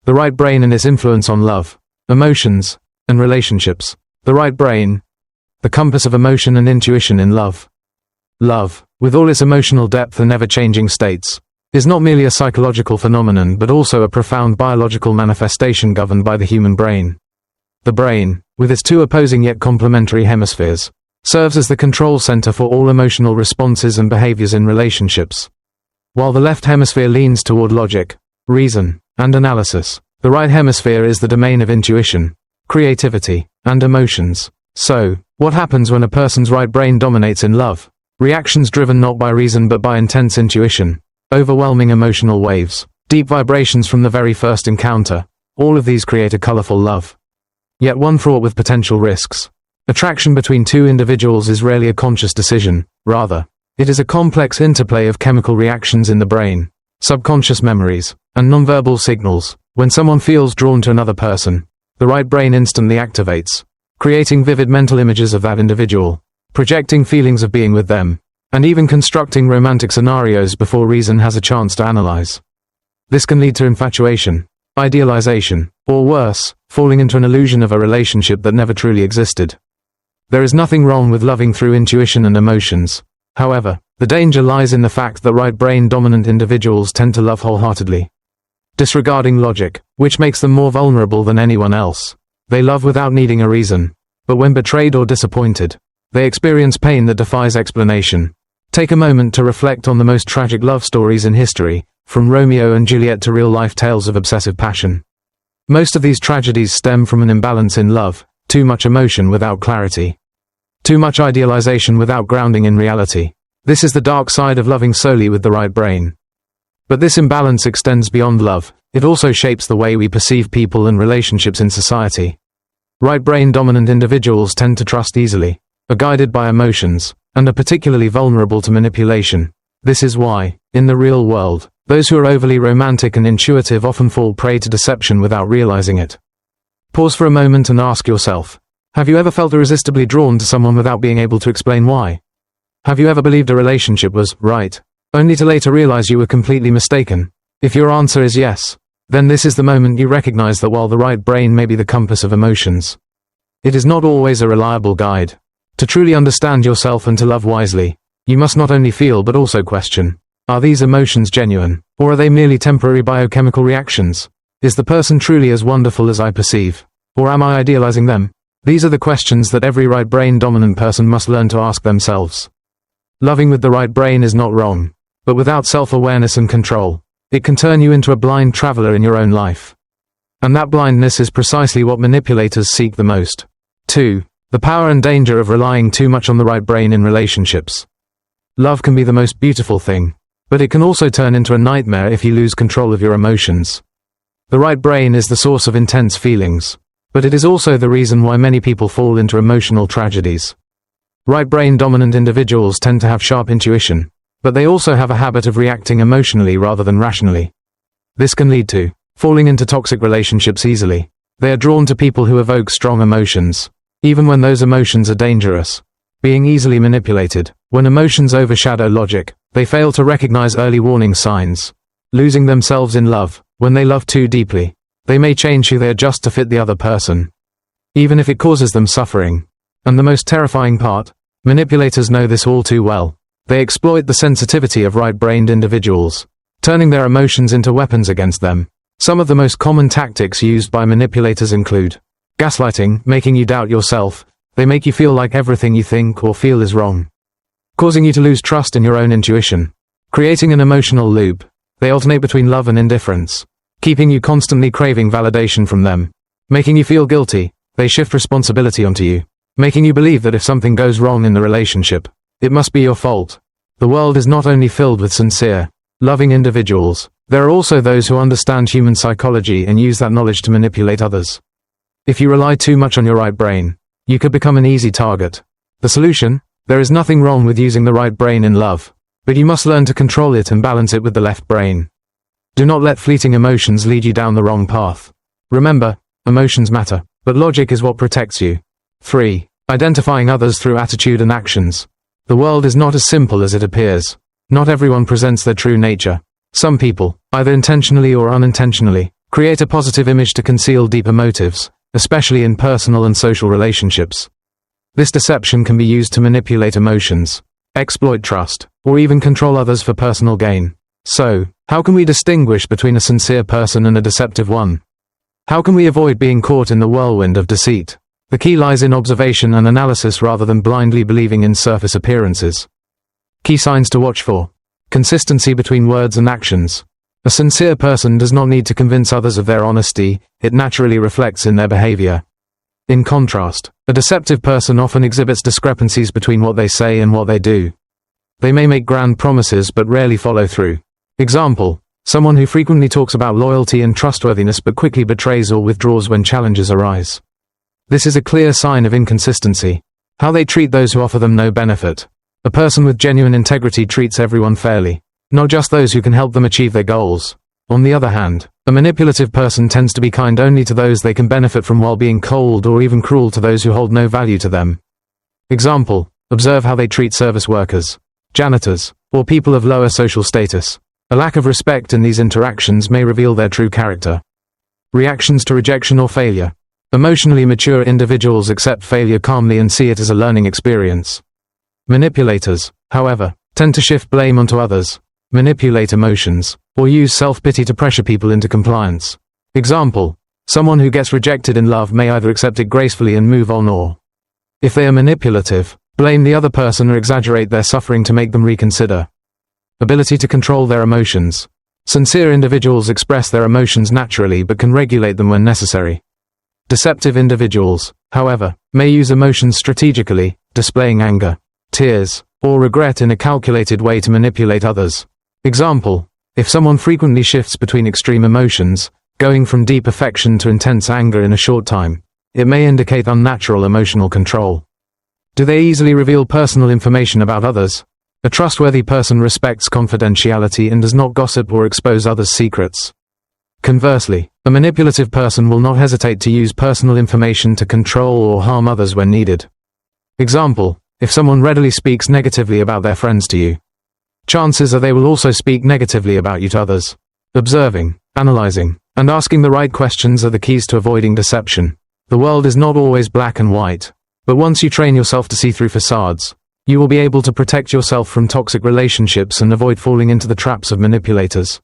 The right brain and its influence on love, emotions, and relationships. The right brain, the compass of emotion and intuition in love. Love, with all its emotional depth and ever-changing states, is not merely a psychological phenomenon but also a profound biological manifestation governed by the human brain. The brain, with its two opposing yet complementary hemispheres, serves as the control center for all emotional responses and behaviors in relationships. While the left hemisphere leans toward logic, reason, and analysis, the right hemisphere is the domain of intuition, creativity, and emotions. So, what happens when a person's right brain dominates in love? Reactions driven not by reason but by intense intuition, overwhelming emotional waves, deep vibrations from the very first encounter. All of these create a colorful love. Yet one fraught with potential risks. Attraction between two individuals is rarely a conscious decision, rather, it is a complex interplay of chemical reactions in the brain, subconscious memories, and nonverbal signals. When someone feels drawn to another person, the right brain instantly activates, creating vivid mental images of that individual, projecting feelings of being with them, and even constructing romantic scenarios before reason has a chance to analyze. This can lead to infatuation, idealization, or worse, falling into an illusion of a relationship that never truly existed. There is nothing wrong with loving through intuition and emotions. However, the danger lies in the fact that right brain dominant individuals tend to love wholeheartedly, disregarding logic, which makes them more vulnerable than anyone else. They love without needing a reason, but when betrayed or disappointed, they experience pain that defies explanation. Take a moment to reflect on the most tragic love stories in history, from Romeo and Juliet to real-life tales of obsessive passion. Most of these tragedies stem from an imbalance in love, too much emotion without clarity, too much idealization without grounding in reality. This is the dark side of loving solely with the right brain. But this imbalance extends beyond love. It also shapes the way we perceive people and relationships in society. Right brain dominant individuals tend to trust easily, are guided by emotions, and are particularly vulnerable to manipulation. This is why, in the real world, those who are overly romantic and intuitive often fall prey to deception without realizing it. Pause for a moment and ask yourself, have you ever felt irresistibly drawn to someone without being able to explain why? Have you ever believed a relationship was right, only to later realize you were completely mistaken? If your answer is yes, then this is the moment you recognize that while the right brain may be the compass of emotions, it is not always a reliable guide. To truly understand yourself and to love wisely, you must not only feel but also question, are these emotions genuine, or are they merely temporary biochemical reactions? Is the person truly as wonderful as I perceive, or am I idealizing them? These are the questions that every right brain dominant person must learn to ask themselves. Loving with the right brain is not wrong, but without self-awareness and control, it can turn you into a blind traveler in your own life. And that blindness is precisely what manipulators seek the most. 2. The power and danger of relying too much on the right brain in relationships. Love can be the most beautiful thing, but it can also turn into a nightmare if you lose control of your emotions. The right brain is the source of intense feelings, but it is also the reason why many people fall into emotional tragedies. Right brain dominant individuals tend to have sharp intuition, but they also have a habit of reacting emotionally rather than rationally. This can lead to falling into toxic relationships easily. They are drawn to people who evoke strong emotions, even when those emotions are dangerous. Being easily manipulated. When emotions overshadow logic, they fail to recognize early warning signs. Losing themselves in love. When they love too deeply, they may change who they are just to fit the other person, even if it causes them suffering. And the most terrifying part, manipulators know this all too well. They exploit the sensitivity of right-brained individuals, turning their emotions into weapons against them. Some of the most common tactics used by manipulators include gaslighting, making you doubt yourself. They make you feel like everything you think or feel is wrong, causing you to lose trust in your own intuition. Creating an emotional loop. They alternate between love and indifference, keeping you constantly craving validation from them. Making you feel guilty. They shift responsibility onto you, making you believe that if something goes wrong in the relationship, it must be your fault. The world is not only filled with sincere, loving individuals, there are also those who understand human psychology and use that knowledge to manipulate others. If you rely too much on your right brain, you could become an easy target. The solution? There is nothing wrong with using the right brain in love, but you must learn to control it and balance it with the left brain. Do not let fleeting emotions lead you down the wrong path. Remember, emotions matter, but logic is what protects you. 3. Identifying others through attitude and actions. The world is not as simple as it appears. Not everyone presents their true nature. Some people, either intentionally or unintentionally, create a positive image to conceal deeper motives, especially in personal and social relationships. This deception can be used to manipulate emotions, exploit trust, or even control others for personal gain. So, how can we distinguish between a sincere person and a deceptive one? How can we avoid being caught in the whirlwind of deceit? The key lies in observation and analysis rather than blindly believing in surface appearances. Key signs to watch for. Consistency between words and actions. A sincere person does not need to convince others of their honesty, it naturally reflects in their behavior. In contrast, a deceptive person often exhibits discrepancies between what they say and what they do. They may make grand promises but rarely follow through. Example: someone who frequently talks about loyalty and trustworthiness but quickly betrays or withdraws when challenges arise. This is a clear sign of inconsistency. How they treat those who offer them no benefit. A person with genuine integrity treats everyone fairly, not just those who can help them achieve their goals. On the other hand, a manipulative person tends to be kind only to those they can benefit from while being cold or even cruel to those who hold no value to them. Example: observe how they treat service workers, janitors, or people of lower social status. A lack of respect in these interactions may reveal their true character. Reactions to rejection or failure. Emotionally mature individuals accept failure calmly and see it as a learning experience. Manipulators, however, tend to shift blame onto others, manipulate emotions, or use self-pity to pressure people into compliance. Example: someone who gets rejected in love may either accept it gracefully and move on, or, if they are manipulative, blame the other person or exaggerate their suffering to make them reconsider. Ability to control their emotions. Sincere individuals express their emotions naturally but can regulate them when necessary. Deceptive individuals, however, may use emotions strategically, displaying anger, tears, or regret in a calculated way to manipulate others. Example: if someone frequently shifts between extreme emotions, going from deep affection to intense anger in a short time, it may indicate unnatural emotional control. Do they easily reveal personal information about others? A trustworthy person respects confidentiality and does not gossip or expose others' secrets. Conversely, a manipulative person will not hesitate to use personal information to control or harm others when needed. Example: if someone readily speaks negatively about their friends to you, chances are they will also speak negatively about you to others. Observing, analyzing, and asking the right questions are the keys to avoiding deception. The world is not always black and white, but once you train yourself to see through facades, you will be able to protect yourself from toxic relationships and avoid falling into the traps of manipulators.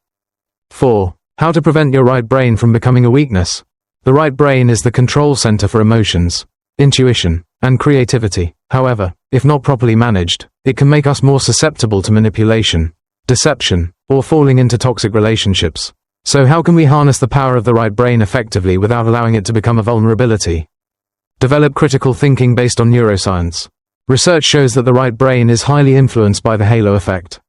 4. How to prevent your right brain from becoming a weakness. The right brain is the control center for emotions, intuition, and creativity. However, if not properly managed, it can make us more susceptible to manipulation, deception, or falling into toxic relationships. So how can we harness the power of the right brain effectively without allowing it to become a vulnerability? Develop critical thinking based on neuroscience. Research shows that the right brain is highly influenced by the halo effect,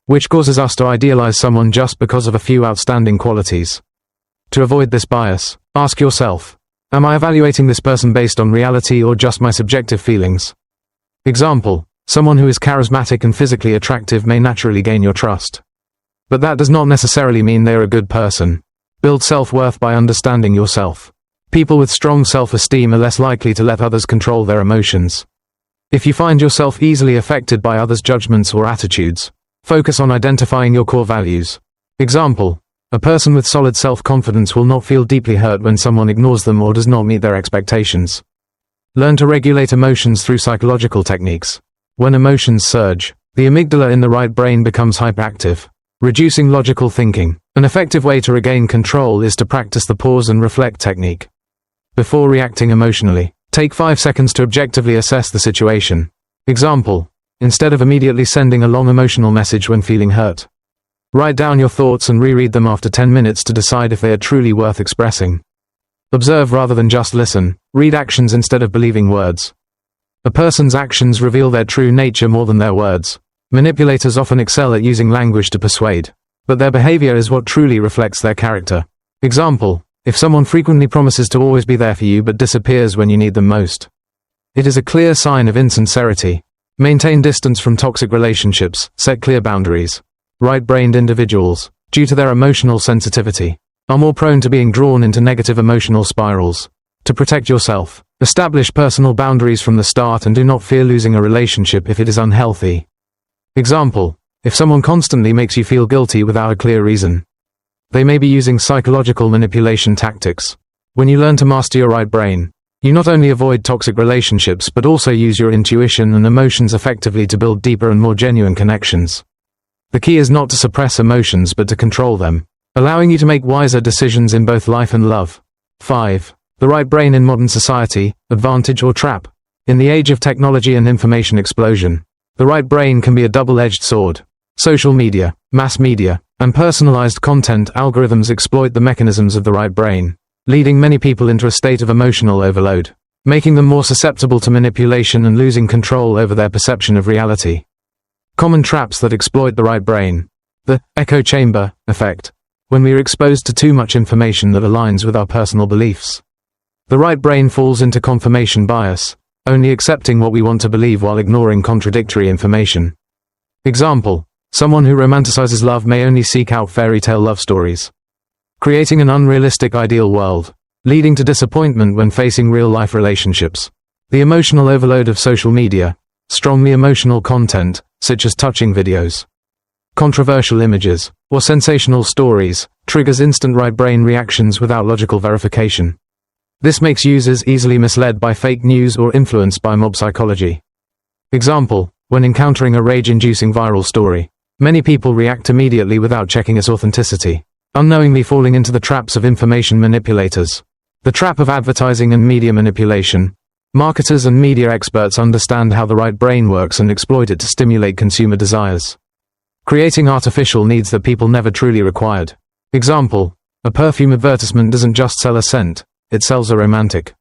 which causes us to idealize someone just because of a few outstanding qualities. To avoid this bias, ask yourself, am I evaluating this person based on reality or just my subjective feelings? Example: someone who is charismatic and physically attractive may naturally gain your trust. But that does not necessarily mean they are a good person. Build self-worth by understanding yourself. People with strong self-esteem are less likely to let others control their emotions. If you find yourself easily affected by others' judgments or attitudes, focus on identifying your core values. Example: a person with solid self-confidence will not feel deeply hurt when someone ignores them or does not meet their expectations. Learn to regulate emotions through psychological techniques. When emotions surge, the amygdala in the right brain becomes hyperactive, reducing logical thinking. An effective way to regain control is to practice the pause and reflect technique. Before reacting emotionally, take 5 seconds to objectively assess the situation. Example: instead of immediately sending a long emotional message when feeling hurt, write down your thoughts and reread them after 10 minutes to decide if they are truly worth expressing. Observe rather than just listen. Read actions instead of believing words. A person's actions reveal their true nature more than their words. Manipulators often excel at using language to persuade, but their behavior is what truly reflects their character. Example: if someone frequently promises to always be there for you but disappears when you need them most, it is a clear sign of insincerity. Maintain distance from toxic relationships, set clear boundaries. Right-brained individuals, due to their emotional sensitivity, are more prone to being drawn into negative emotional spirals. To protect yourself, establish personal boundaries from the start and do not fear losing a relationship if it is unhealthy. Example: if someone constantly makes you feel guilty without a clear reason, They may be using psychological manipulation tactics. When you learn to master your right brain, you not only avoid toxic relationships but also use your intuition and emotions effectively to build deeper and more genuine connections. The key is not to suppress emotions but to control them, allowing you to make wiser decisions in both life and love. 5. The right brain in modern society, advantage or trap? In the age of technology and information explosion, the right brain can be a double-edged sword. Social media, mass media, and personalized content algorithms exploit the mechanisms of the right brain, leading many people into a state of emotional overload, making them more susceptible to manipulation and losing control over their perception of reality. Common traps that exploit the right brain. The echo chamber effect. When we are exposed to too much information that aligns with our personal beliefs, the right brain falls into confirmation bias, only accepting what we want to believe while ignoring contradictory information. Example: someone who romanticizes love may only seek out fairy tale love stories, creating an unrealistic ideal world, leading to disappointment when facing real-life relationships. The emotional overload of social media, strongly emotional content, such as touching videos, controversial images, or sensational stories, triggers instant right brain reactions without logical verification. This makes users easily misled by fake news or influenced by mob psychology. Example: when encountering a rage-inducing viral story, many people react immediately without checking its authenticity, unknowingly falling into the traps of information manipulators. The trap of advertising and media manipulation. Marketers and media experts understand how the right brain works and exploit it to stimulate consumer desires, creating artificial needs that people never truly required. Example: a perfume advertisement doesn't just sell a scent, it sells a romantic,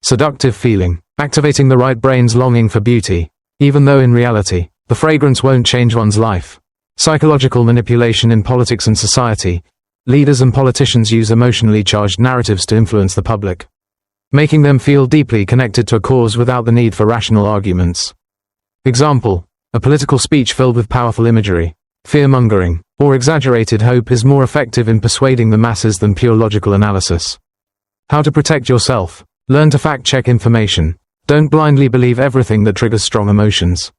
seductive feeling, activating the right brain's longing for beauty, even though in reality, the fragrance won't change one's life. Psychological manipulation in politics and society. Leaders and politicians use emotionally charged narratives to influence the public, making them feel deeply connected to a cause without the need for rational arguments. Example: a political speech filled with powerful imagery, fear-mongering, or exaggerated hope is more effective in persuading the masses than pure logical analysis. How to protect yourself. Learn to fact-check information. Don't blindly believe everything that triggers strong emotions.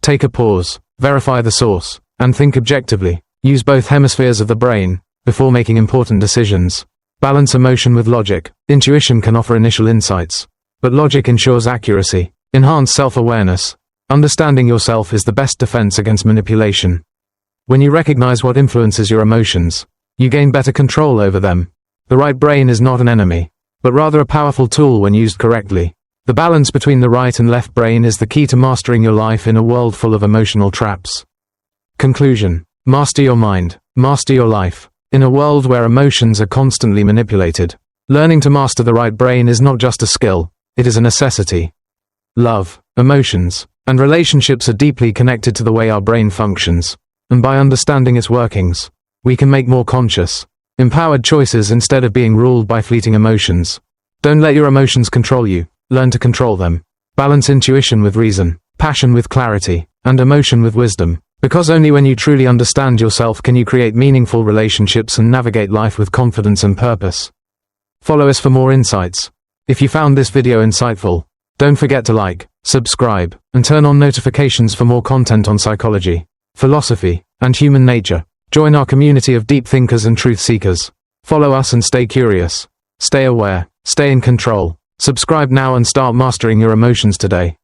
Take a pause, verify the source, and think objectively. Use both hemispheres of the brain before making important decisions. Balance emotion with logic. Intuition can offer initial insights, but logic ensures accuracy. Enhance self-awareness. Understanding yourself is the best defense against manipulation. When you recognize what influences your emotions, you gain better control over them. The right brain is not an enemy, but rather a powerful tool when used correctly. The balance between the right and left brain is the key to mastering your life in a world full of emotional traps. Conclusion: master your mind, master your life. In a world where emotions are constantly manipulated, learning to master the right brain is not just a skill, it is a necessity. Love, emotions, and relationships are deeply connected to the way our brain functions, and by understanding its workings, we can make more conscious, empowered choices instead of being ruled by fleeting emotions. Don't let your emotions control you, learn to control them. Balance intuition with reason, passion with clarity, and emotion with wisdom, because only when you truly understand yourself can you create meaningful relationships and navigate life with confidence and purpose. Follow us for more insights. If you found this video insightful, don't forget to like, subscribe, and turn on notifications for more content on psychology, philosophy, and human nature. Join our community of deep thinkers and truth seekers. Follow us and stay curious. Stay aware. Stay in control. Subscribe now and start mastering your emotions today.